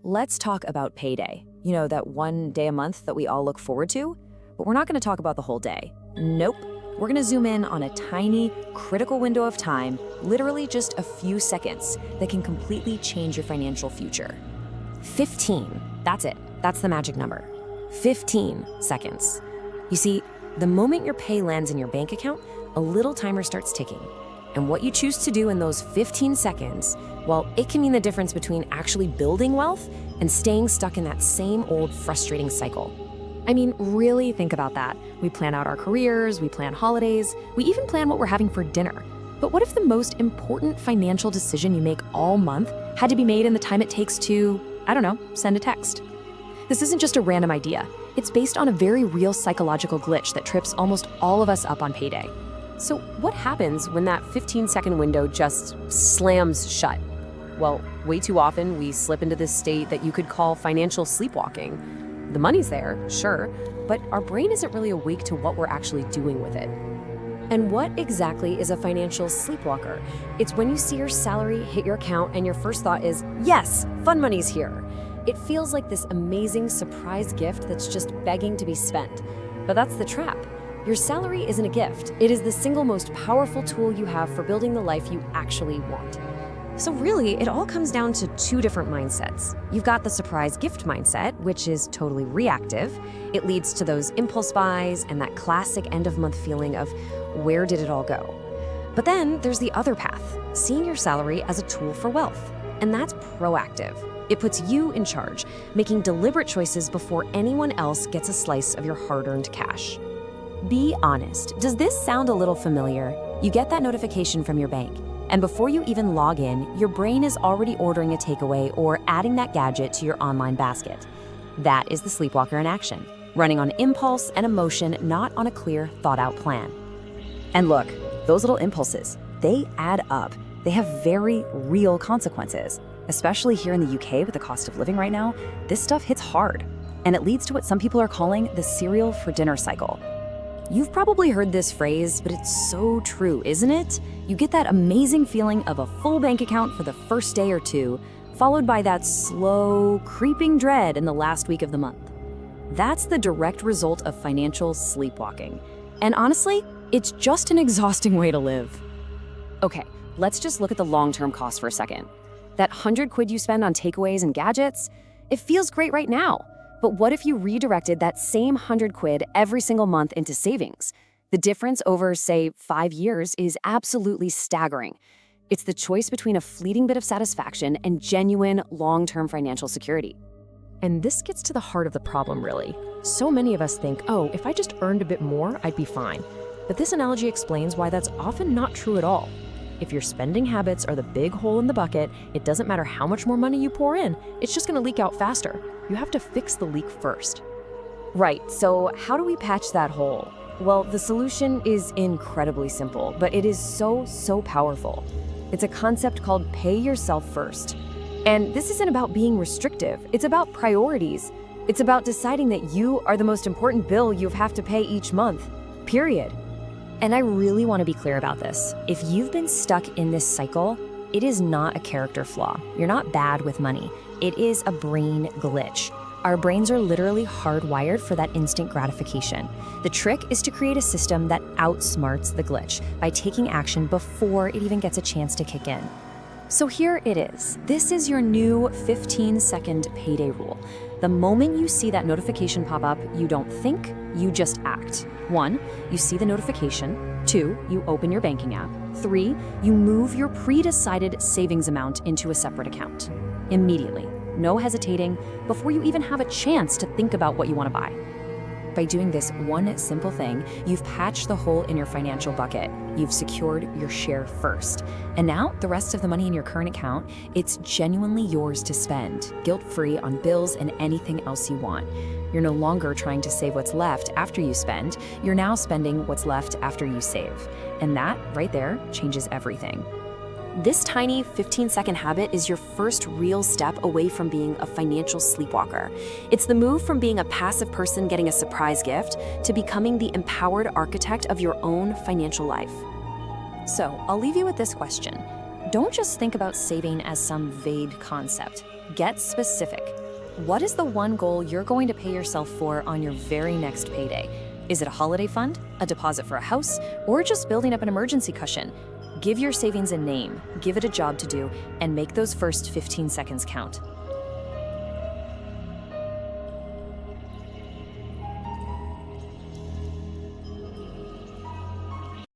Let's talk about payday. You know, that one day a month that we all look forward to? But we're not going to talk about the whole day. Nope. We're going to zoom in on a tiny, critical window of time, literally just a few seconds, that can completely change your financial future. 15. That's it. That's the magic number. 15 seconds. You see, the moment your pay lands in your bank account, a little timer starts ticking. And what you choose to do in those 15 seconds, well, it can mean the difference between actually building wealth and staying stuck in that same old frustrating cycle. I mean, really think about that. We plan out our careers, we plan holidays, we even plan what we're having for dinner. But what if the most important financial decision you make all month had to be made in the time it takes to, I don't know, send a text? This isn't just a random idea. It's based on a very real psychological glitch that trips almost all of us up on payday. So what happens when that 15-second window just slams shut? Well, way too often we slip into this state that you could call financial sleepwalking. The money's there, sure, but our brain isn't really awake to what we're actually doing with it. And what exactly is a financial sleepwalker? It's when you see your salary hit your account and your first thought is, yes, fun money's here. It feels like this amazing surprise gift that's just begging to be spent. But that's the trap. Your salary isn't a gift. It is the single most powerful tool you have for building the life you actually want. So really, it all comes down to two different mindsets. You've got the surprise gift mindset, which is totally reactive. It leads to those impulse buys and that classic end-of-month feeling of, where did it all go? But then there's the other path, seeing your salary as a tool for wealth. And that's proactive. It puts you in charge, making deliberate choices before anyone else gets a slice of your hard-earned cash. Be honest, does this sound a little familiar? You get that notification from your bank, and before you even log in, your brain is already ordering a takeaway or adding that gadget to your online basket. That is the sleepwalker in action, running on impulse and emotion, not on a clear, thought-out plan. And look, those little impulses, they add up. They have very real consequences. Especially here in the UK with the cost of living right now, this stuff hits hard. And it leads to what some people are calling the cereal for dinner cycle. You've probably heard this phrase, but it's so true, isn't it? You get that amazing feeling of a full bank account for the first day or two, followed by that slow, creeping dread in the last week of the month. That's the direct result of financial sleepwalking. And honestly, it's just an exhausting way to live. Okay, let's just look at the long-term cost for a second. That 100 quid you spend on takeaways and gadgets, it feels great right now. But what if you redirected that same 100 quid every single month into savings? The difference over, say, 5 years is absolutely staggering. It's the choice between a fleeting bit of satisfaction and genuine long-term financial security. And this gets to the heart of the problem, really. So many of us think, oh, if I just earned a bit more, I'd be fine. But this analogy explains why that's often not true at all. If your spending habits are the big hole in the bucket, it doesn't matter how much more money you pour in, it's just gonna leak out faster. You have to fix the leak first. Right, so how do we patch that hole? Well, the solution is incredibly simple, but it is so powerful. It's a concept called pay yourself first. And this isn't about being restrictive, it's about priorities. It's about deciding that you are the most important bill you have to pay each month, period. And I really want to be clear about this. If you've been stuck in this cycle, it is not a character flaw. You're not bad with money. It is a brain glitch. Our brains are literally hardwired for that instant gratification. The trick is to create a system that outsmarts the glitch by taking action before it even gets a chance to kick in. So here it is. This is your new 15-second payday rule. The moment you see that notification pop up, you don't think, you just act. 1, you see the notification. 2, you open your banking app. 3, you move your pre-decided savings amount into a separate account. Immediately, no hesitating, before you even have a chance to think about what you want to buy. By doing this one simple thing, you've patched the hole in your financial bucket. You've secured your share first. And now, the rest of the money in your current account, it's genuinely yours to spend, guilt-free on bills and anything else you want. You're no longer trying to save what's left after you spend. You're now spending what's left after you save. And that, right there, changes everything. This tiny 15-second habit is your first real step away from being a financial sleepwalker. It's the move from being a passive person getting a surprise gift to becoming the empowered architect of your own financial life. So, I'll leave you with this question. Don't just think about saving as some vague concept. Get specific. What is the one goal you're going to pay yourself for on your very next payday? Is it a holiday fund, a deposit for a house, or just building up an emergency cushion? Give your savings a name, give it a job to do, and make those first 15 seconds count.